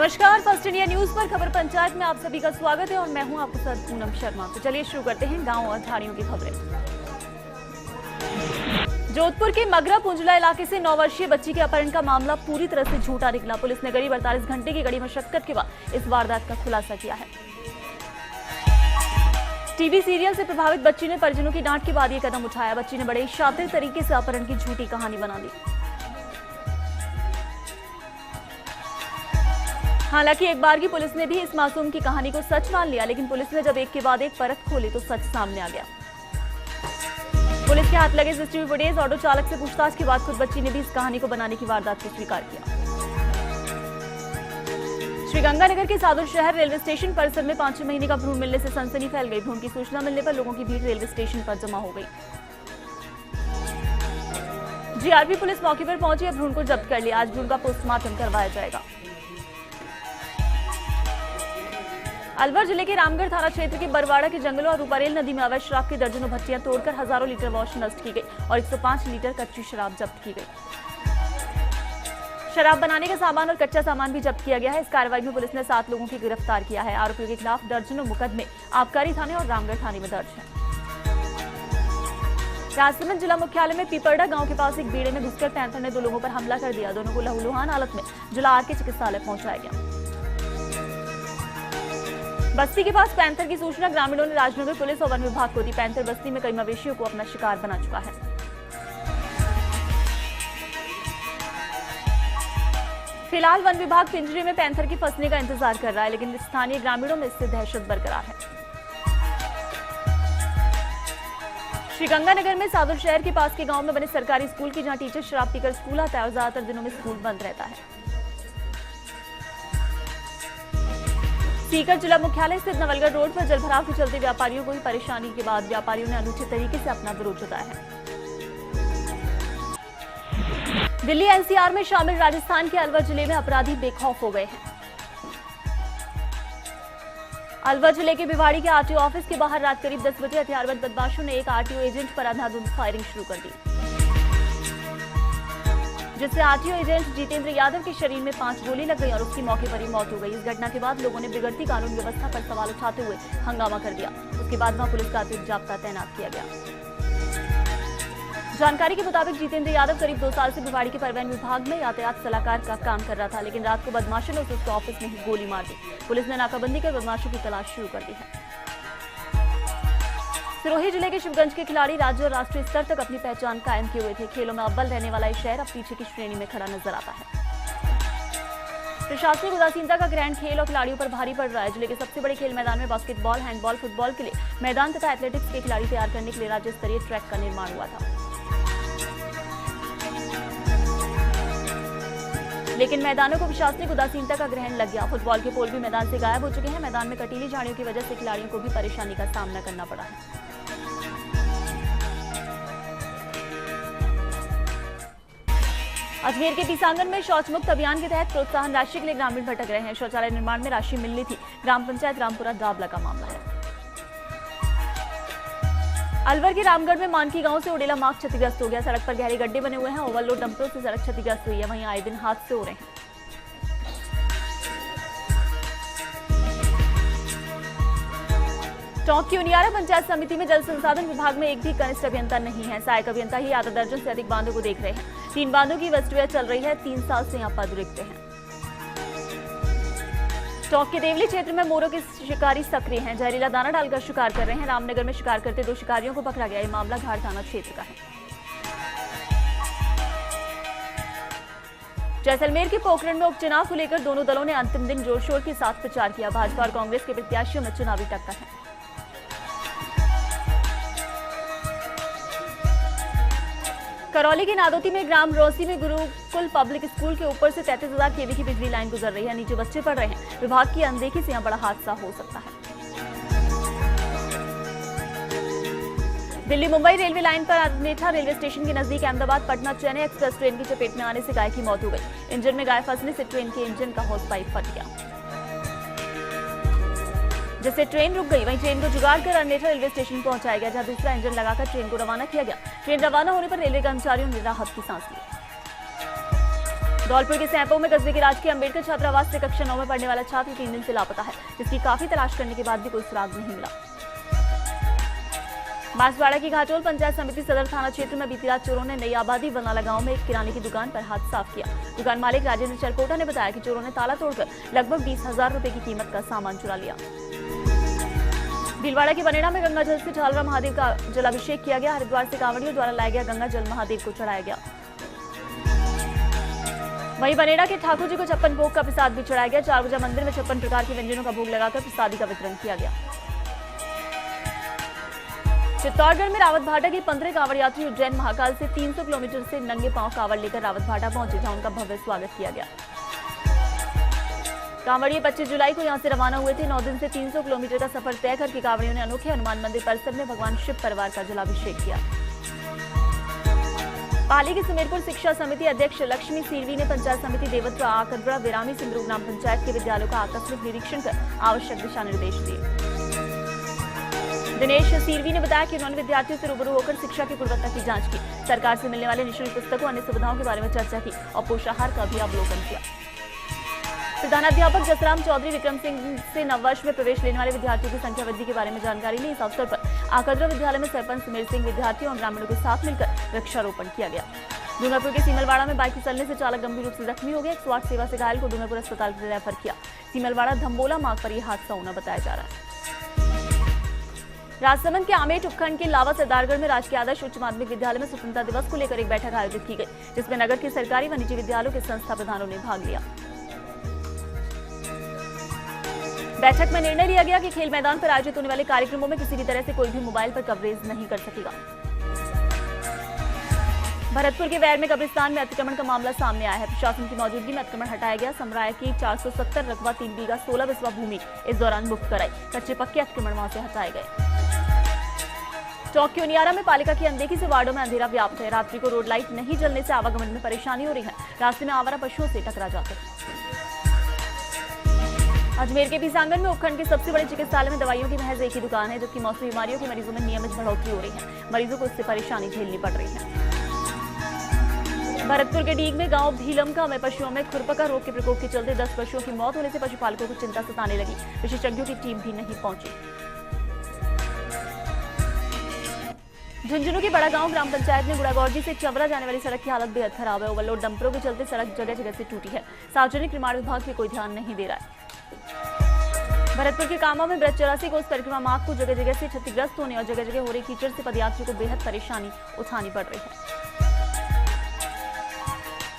नमस्कार, first India news पर खबर पंचायत में आप सभी का स्वागत है और मैं हूं आपके साथ पूनम शर्मा। तो चलिए शुरू करते हैं गांव और झाड़ियों की खबरें। जोधपुर के मगरा पुंजला इलाके से 9 वर्षीय बच्ची के अपहरण का मामला पूरी तरह से झूठा निकला। पुलिस ने करीब 48 घंटे की कड़ी मशक्कत के बाद इस वारदात का खुलासा किया है। टीवी सीरियल से प्रभावित बच्ची ने परिजनों की डांट के बाद ये कदम उठाया। बच्ची ने बड़े शातिर तरीके से अपहरण की झूठी कहानी बना दी। हालांकि एक बार की पुलिस ने भी इस मासूम की कहानी को सच मान लिया, लेकिन पुलिस ने जब एक के बाद एक परत खोली तो सच सामने आ गया। पुलिस के हाथ लगे सीसीटीवी फुटेज, ऑटो चालक से पूछताछ के बाद खुद बच्ची ने भी इस कहानी को बनाने की वारदात को स्वीकार किया। श्रीगंगानगर के सादुल शहर रेलवे स्टेशन परिसर में 5 महीने का भ्रूण मिलने से सनसनी फैल गई। भ्रूण की सूचना मिलने पर लोगों की भीड़ रेलवे स्टेशन पर जमा हो गई। जीआरपी पुलिस मौके पर पहुंची और भ्रूण को जब्त कर लिया। आज भ्रूण का पोस्टमार्टम करवाया जाएगा। अलवर जिले के रामगढ़ थाना क्षेत्र के बरवाड़ा के जंगलों और रूपारेल नदी में अवैध शराब की दर्जनों भट्टियां तोड़कर हजारों लीटर वॉश नष्ट की गई और 105 लीटर कच्ची शराब जब्त की गई। शराब बनाने का सामान और कच्चा सामान भी जब्त किया गया है। इस कार्रवाई में पुलिस ने 7 लोगों को गिरफ्तार किया है। आरोपियों के खिलाफ दर्जनों मुकदमे आबकारी थाने और रामगढ़ थाने में दर्ज है। राजसमंद जिला मुख्यालय में पीपरडा गांव के पास एक बेड़े में घुसकर पैंथर ने 2 लोगों पर हमला कर दिया। दोनों को लहूलुहान हालत में जिला आर के चिकित्सालय पहुंचाया गया। बस्ती के पास पैंथर की सूचना ग्रामीणों ने राजनगर पुलिस और वन विभाग को दी। पैंथर बस्ती में कई मवेशियों को अपना शिकार बना चुका है। फिलहाल वन विभाग पिंजरे में पैंथर की फंसने का इंतजार कर रहा है, लेकिन स्थानीय ग्रामीणों में इससे दहशत बरकरार है। श्रीगंगानगर में सादुल शहर के पास के गांव में बने सरकारी स्कूल की जहां टीचर शराब पीकर स्कूल आता है और ज्यादातर दिनों में स्कूल बंद रहता है। सीकर जिला मुख्यालय स्थित नवलगढ़ रोड पर जलभराव के चलते व्यापारियों को ही परेशानी के बाद व्यापारियों ने अनूठे तरीके से अपना विरोध जताया है। दिल्ली एनसीआर में शामिल राजस्थान के अलवर जिले में अपराधी बेखौफ हो गए हैं। अलवर जिले के भिवाड़ी के आरटीओ ऑफिस के बाहर रात करीब 10 बजे हथियारबंद बदमाशों ने एक आरटीओ एजेंट पर अंधाधुंध फायरिंग शुरू कर दी, जिससे आरटीओ एजेंट जितेंद्र यादव के शरीर में 5 गोली लग गई और उसकी मौके पर ही मौत हो गई। इस घटना के बाद लोगों ने बिगड़ती कानून व्यवस्था पर सवाल उठाते हुए हंगामा कर दिया। उसके बाद वहां पुलिस का अतिरिक्त जाब्ता तैनात किया गया। जानकारी के मुताबिक जितेंद्र यादव करीब 2 साल से भिवाड़ी के परिवहन विभाग में यातायात सलाहकार का काम कर रहा था, लेकिन रात को बदमाशों ने उसके ऑफिस में ही गोली मार दी। पुलिस ने नाकाबंदी कर बदमाशों की तलाश शुरू कर दी है। सिरोही जिले के शिवगंज के खिलाड़ी राज्य और राष्ट्रीय स्तर तक अपनी पहचान कायम किए हुए थे। खेलों में अव्वल रहने वाला ये शहर अब पीछे की श्रेणी में खड़ा नजर आता है। प्रशासनिक उदासीनता का ग्रहण खेल और खिलाड़ियों पर भारी पड़ रहा है। जिले के सबसे बड़े खेल मैदान में बास्केटबॉल, हैंडबॉल, फुटबॉल के लिए मैदान तथा एथलेटिक्स के खिलाड़ी तैयार करने के लिए राज्य स्तरीय ट्रैक का निर्माण हुआ था, लेकिन मैदानों को प्रशासनिक उदासीनता का ग्रहण लग गया। फुटबॉल के पोल भी मैदान से गायब हो चुके हैं। मैदान में कटीली झाड़ियों की वजह से खिलाड़ियों को भी परेशानी का सामना करना पड़ा है। अजमेर के पीसांगन में शौच मुक्त अभियान के तहत प्रोत्साहन राशि के लिए ग्रामीण भटक रहे हैं। शौचालय निर्माण में राशि मिलनी थी। ग्राम पंचायत रामपुरा दाबला का मामला है। अलवर के रामगढ़ में मानकी गांव से उड़ेला मार्ग क्षतिग्रस्त हो गया। सड़क पर गहरे गड्ढे बने हुए हैं। ओवरलोड डंपरों से सड़क क्षतिग्रस्त हुई है। वहीं आए दिन हादसे हो रहे हैं। टोंक की उनियारा पंचायत समिति में जल संसाधन विभाग में एक भी कनिष्ठ अभियंता नहीं है। सहायक अभियंता ही आधा दर्जन से अधिक बांधों को देख रहे हैं। 3 बांधों की वेस्टवेयर चल रही है। 3 साल से यहाँ पद रिक्त हैं। टोंक के देवली क्षेत्र में मोरों के शिकारी सक्रिय हैं। जहरीला दाना डालकर शिकार कर रहे हैं। रामनगर में शिकार करते 2 शिकारियों को पकड़ा गया। ये मामला घाट थाना क्षेत्र का है। जैसलमेर के पोखरण में उपचुनाव को लेकर दोनों दलों ने अंतिम दिन जोर शोर के साथ प्रचार किया। भाजपा और कांग्रेस के प्रत्याशियों में चुनावी टक्कर है। करौली के नादोती में ग्राम रोसी में गुरुकुल पब्लिक स्कूल के ऊपर से 33,000 केवी की बिजली लाइन गुजर रही है। नीचे बच्चे पढ़ रहे हैं। विभाग की अनदेखी से यहां बड़ा हादसा हो सकता है। दिल्ली मुंबई रेलवे लाइन पर अरनेठा रेलवे स्टेशन के नजदीक अहमदाबाद पटना चेन्नई एक्सप्रेस ट्रेन की चपेट में आने से गाय की मौत हो गई। इंजन में गाय फंसने से ट्रेन के इंजन का हॉर्स पाइप फट गया, जिससे ट्रेन रुक गई। वहीं ट्रेन को जुगाड़ कर अरनेठा रेलवे स्टेशन पहुंचाया गया, जहां दूसरा इंजन लगाकर ट्रेन को रवाना किया गया। ट्रेन रवाना होने पर रेलवे कर्मचारियों ने राहत की सांस ली। धौलपुर के सैंपो में कस्बे के राजकीय अंबेडकर छात्रावास से कक्षा 9 में पढ़ने वाला छात्र 3 दिन से लापता है, जिसकी काफी तलाश करने के बाद भी कोई सुराग नहीं मिला। बांसवाड़ा की घाटोल पंचायत समिति सदर थाना क्षेत्र में बीती रात चोरों ने नई आबादी बनाला गांव में एक किराने की दुकान पर हाथ साफ किया। दुकान मालिक राजेंद्र चरपोटा ने बताया कि चोरों ने ताला तोड़कर लगभग 20,000 रुपए की कीमत का सामान चुरा लिया। भीलवाड़ा के बनेड़ा में गंगा जल से झालरा महादेव का जलाभिषेक किया गया। हरिद्वार से कांवड़ियों द्वारा लाया गया गंगा जल महादेव को चढ़ाया गया। वहीं बनेड़ा के ठाकुर जी को 56 भोग का प्रसाद भी चढ़ाया गया। 4 बजे मंदिर में 56 प्रकार के व्यंजनों का भोग लगाकर प्रसादी का वितरण किया गया। चित्तौड़गढ़ में रावत भाटा के 15 कांवड़ यात्री उज्जैन महाकाल से 300 किलोमीटर से नंगे पांव कांवड़ लेकर रावत भाटा पहुंचे, जहां उनका भव्य स्वागत किया गया। कांवड़िए 25 जुलाई को यहां से रवाना हुए थे। 9 दिन से 300 किलोमीटर का सफर तय करके कांवड़ियों ने अनोखे हनुमान मंदिर परिसर में भगवान शिव परिवार का जलाभिषेक किया। पाली की सुमेरपुर शिक्षा समिति अध्यक्ष लक्ष्मी सीरवी ने पंचायत समिति देवत्रा आकद्रा विरामी सिंदरू ग्राम पंचायत के विद्यालयों का आकस्मिक निरीक्षण कर आवश्यक दिशा निर्देश दिए। दिनेश सीरवी ने बताया कि उन्होंने विद्यार्थियों से रूबरू होकर शिक्षा की गुणवत्ता की जांच की, सरकार से मिलने वाले निःशुल्क पुस्तकों अन्य सुविधाओं के बारे में चर्चा की और पोषाहार का भी अवलोकन किया। प्रधानाध्यापक जसराम चौधरी विक्रम सिंह से नववर्ष में प्रवेश लेने वाले विद्यार्थियों की संख्या वृद्धि के बारे में जानकारी ली। इस अवसर पर आकद्रा विद्यालय में सरपंच सुमेर सिंह विद्यार्थियों और ग्रामीणों के साथ मिलकर वृक्षारोपण किया गया। डूंगरपुर के सीमलवाड़ा में बाइक फिसलने से चालक गंभीर रूप से जख्मी हो गया। 108 सेवा से घायल को डूंगरपुर अस्पताल में रेफर किया। सीमलवाड़ा धम्बोला मार्ग पर यह हादसा होना बताया जा रहा है। राजसमंद के आमेट उपखंड के लावा सरदारगढ़ में राजकीय आदर्श उच्च माध्यमिक विद्यालय में स्वतंत्रता दिवस को लेकर एक बैठक आयोजित की गई, जिसमें नगर के सरकारी व निजी विद्यालयों के संस्था प्रधानों ने भाग लिया। बैठक में निर्णय लिया गया कि खेल मैदान पर आयोजित होने वाले कार्यक्रमों में किसी भी तरह से कोई भी मोबाइल पर कवरेज नहीं कर सकेगा। भरतपुर के वैर में कब्रिस्तान में अतिक्रमण का मामला सामने आया है। प्रशासन की मौजूदगी में अतिक्रमण हटाया गया। समराय की 470 रकबा 3 बीघा 16 बिस्वा भूमि इस दौरान मुक्त कराई। कच्चे पक्के अतिक्रमण वहां से हटाए गए। चौक के उनियारा में पालिका की अनदेखी से वार्डों में अंधेरा व्याप्त है। रात्रि को रोड लाइट नहीं जलने से आवागमन में परेशानी हो रही है। रास्ते में आवारा पशुओं से टकरा जाते हैं। अजमेर के पीसांगन में उपखंड के सबसे बड़े चिकित्सालय में दवाइयों की महज एक ही दुकान है, जबकि मौसमी बीमारियों के मरीजों में नियमित बढ़ोतरी हो रही है। मरीजों को इससे परेशानी झेलनी पड़ रही है। भरतपुर के डीग में गांव भीलमका में पशुओं में खुरपका रोग के प्रकोप के चलते 10 पशुओं की मौत होने से पशुपालकों को चिंता सताने लगी। विशेषज्ञों की टीम भी नहीं पहुंची। झुंझुनू के बड़ा गांव ग्राम पंचायत में गुड़ागौरजी से चवरा जाने वाली सड़क की हालत बेहद खराब है। ओवरलोड डंपरों के चलते सड़क जगह जगह से टूटी है। सार्वजनिक निर्माण विभाग भी कोई ध्यान नहीं दे रहा है। भरतपुर के कामा में ब्रज 84 कोस परिक्रमा मार्ग को जगह जगह से क्षतिग्रस्त होने और जगह जगह हो रही कीचड़ से पदयात्रियों को बेहद परेशानी उठानी पड़ रही है।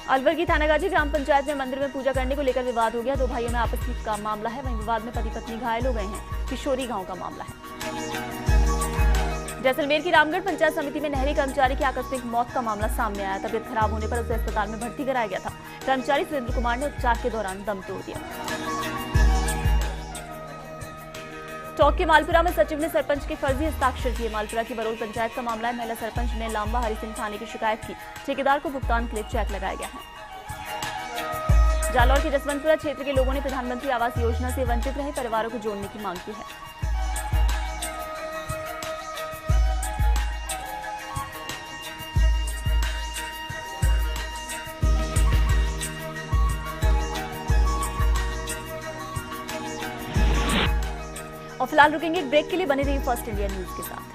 अलवर की थानागाजी ग्राम पंचायत में मंदिर में पूजा करने को लेकर विवाद हो गया। 2 भाइयों में आपसी का मामला है। वहीं विवाद में पति पत्नी घायल हो गए हैं। किशोरी गांव का मामला है। जैसलमेर की रामगढ़ पंचायत समिति में नहरी कर्मचारी की आकस्मिक मौत का मामला सामने आया। तबियत खराब होने पर उसे अस्पताल में भर्ती कराया गया था। कर्मचारी सुरेंद्र कुमार ने उपचार के दौरान दम तोड़ दिया। टोंक के मालपुरा में सचिव ने सरपंच के फर्जी हस्ताक्षर किए। मालपुरा की बरोल पंचायत का मामला है। महिला सरपंच ने लांबा हरि सिंह थाने की शिकायत की। ठेकेदार को भुगतान के लिए चेक लगाया गया है। जालौर के जसवंतपुरा क्षेत्र के लोगों ने प्रधानमंत्री आवास योजना से वंचित रहे परिवारों को जोड़ने की मांग की है। और फिलहाल रुकेंगे ब्रेक के लिए। बने रहिए फर्स्ट इंडिया न्यूज के साथ।